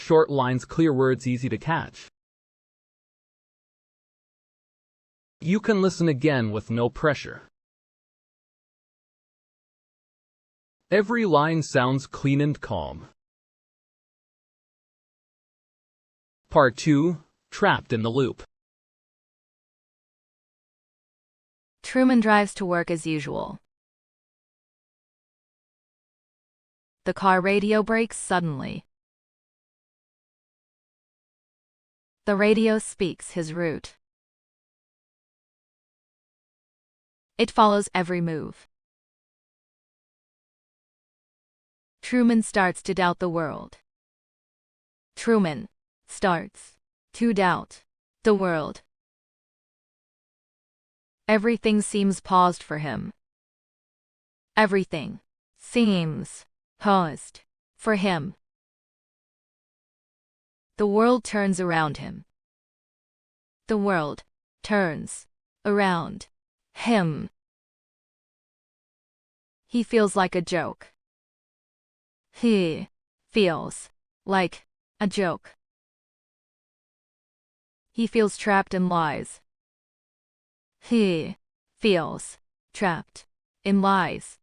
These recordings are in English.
short lines, clear words, easy to catch. You can listen again with no pressure. Every line sounds clean and calm. Part 2. Trapped in the loop. Truman drives to work as usual. The car radio breaks suddenly. The radio speaks his route. It follows every move. Truman starts to doubt the world. Truman starts to doubt the world. Everything seems paused for him. Everything seems paused for him. The world turns around him. The world turns around him. He feels like a joke. He feels like a joke. He feels trapped in lies. He feels trapped in lies.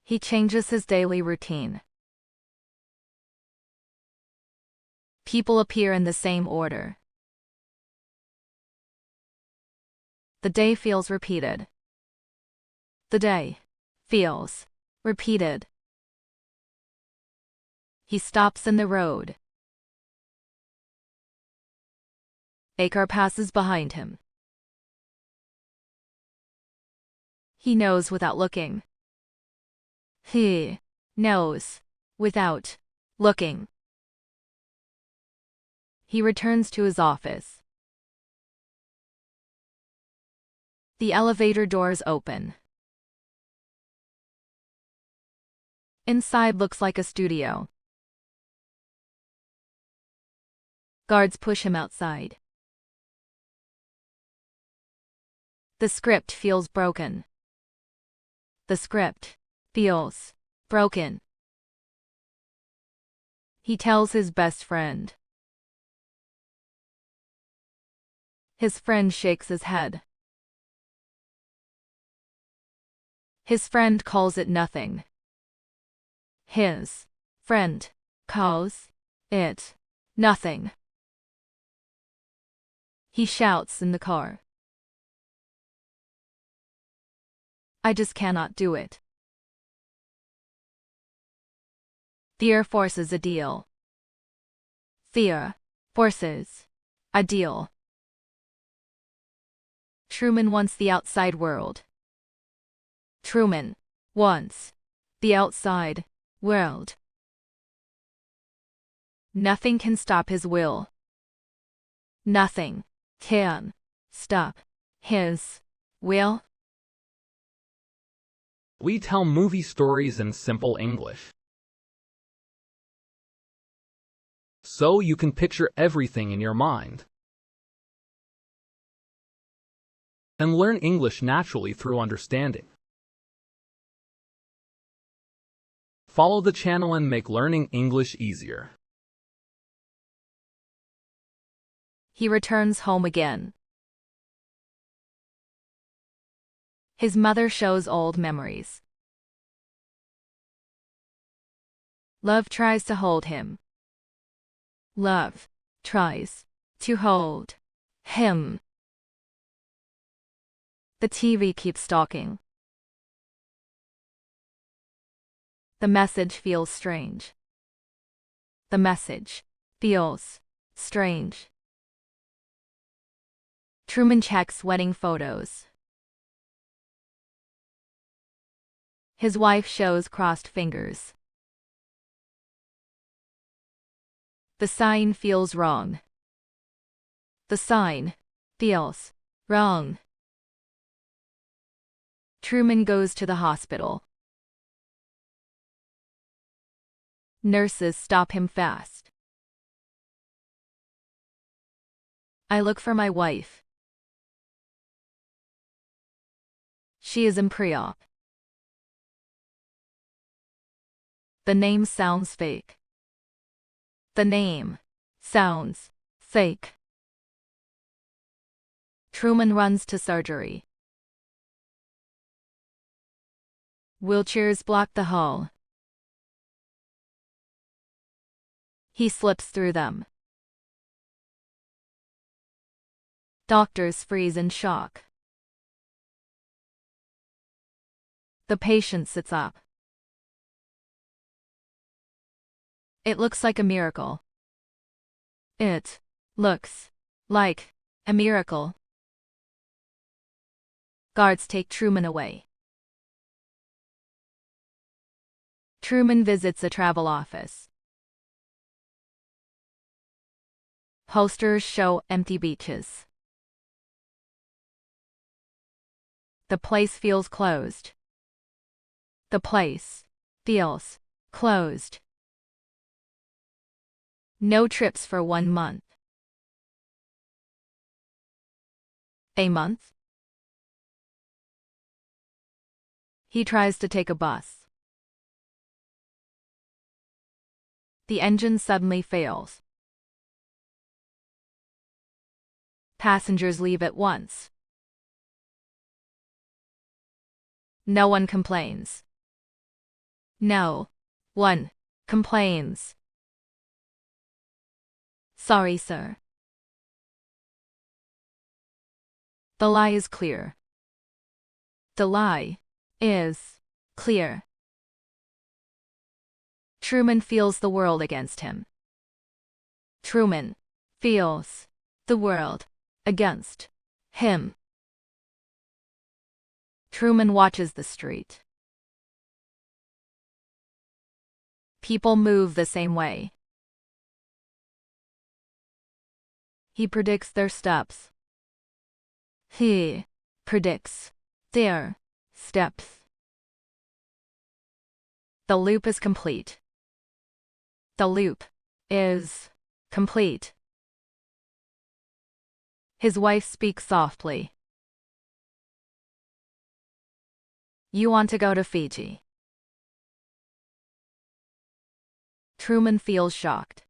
He changes his daily routine. People appear in the same order. The day feels repeated. The day feels repeated. He stops in the road. A car passes behind him. He knows without looking. He knows without looking. He returns to his office. The elevator doors open. Inside looks like a studio. Guards push him outside. The script feels broken. The script feels broken. He tells his best friend. His friend shakes his head. His friend calls it nothing. His friend calls it nothing. He shouts in the car. I just cannot do it. Fear forces a deal. Fear forces a deal. Truman wants the outside world. Truman wants the outside world. Nothing can stop his will. Nothing can stop his will. We tell movie stories in simple English, so you can picture everything in your mind and learn English naturally through understanding. Follow the channel and make learning English easier. He returns home again. His mother shows old memories. Love tries to hold him. Love tries to hold him. The TV keeps talking. The message feels strange. The message feels strange. Truman checks wedding photos. His wife shows crossed fingers. The sign feels wrong. The sign feels wrong. Truman goes to the hospital. Nurses stop him fast. I look for my wife. She is in pre-op. The name sounds fake. The name sounds fake. Truman runs to surgery. Wheelchairs block the hall. He slips through them. Doctors freeze in shock. The patient sits up. It looks like a miracle. It looks like a miracle. Guards take Truman away. Truman visits a travel office. Posters show empty beaches. The place feels closed. The place feels closed. No trips for 1 month. A month? He tries to take a bus. The engine suddenly fails. Passengers leave at once. No one complains. No one complains. Sorry, sir. The lie is clear. The lie is clear. Truman feels the world against him. Truman feels the world against him. Truman watches the street. People move the same way. He predicts their steps. He predicts their steps. The loop is complete. The loop is complete. His wife speaks softly. You want to go to Fiji? Truman feels shocked.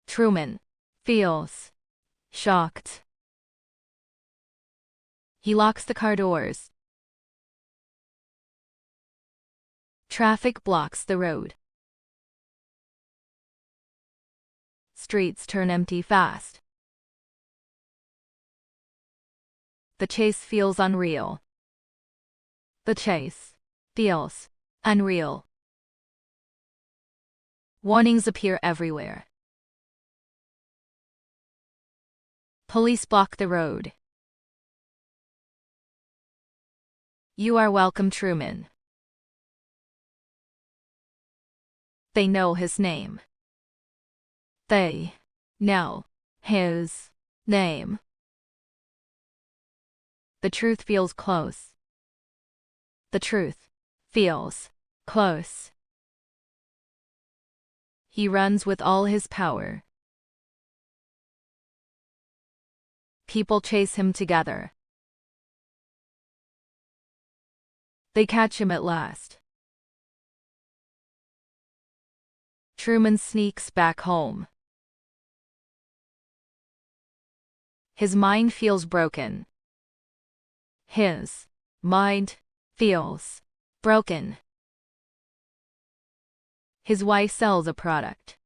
Truman feels shocked. He locks the car doors. Traffic blocks the road. Streets turn empty fast. The chase feels unreal. The chase feels unreal. Warnings appear everywhere. Police block the road. You are welcome, Truman. They know his name. They know his name. The truth feels close. The truth feels close. He runs with all his power. People chase him together. They catch him at last. Truman sneaks back home. His mind feels broken. His mind feels broken. His wife sells a product.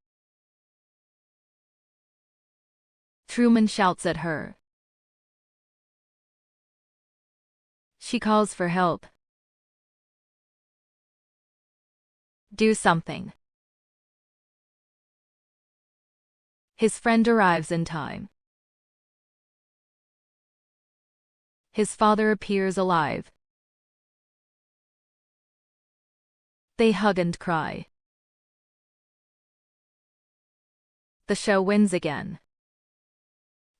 Truman shouts at her. She calls for help. Do something. His friend arrives in time. His father appears alive. They hug and cry. The show wins again.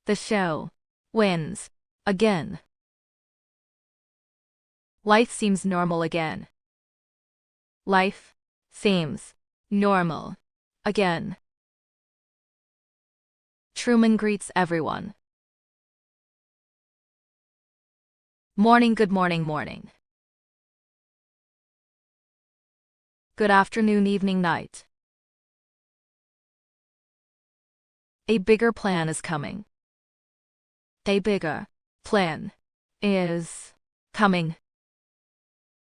The show wins again. Life seems normal again. Life seems normal again. Truman greets everyone. Morning, good morning, morning. Good afternoon, evening, night. A bigger plan is coming. A bigger plan is coming.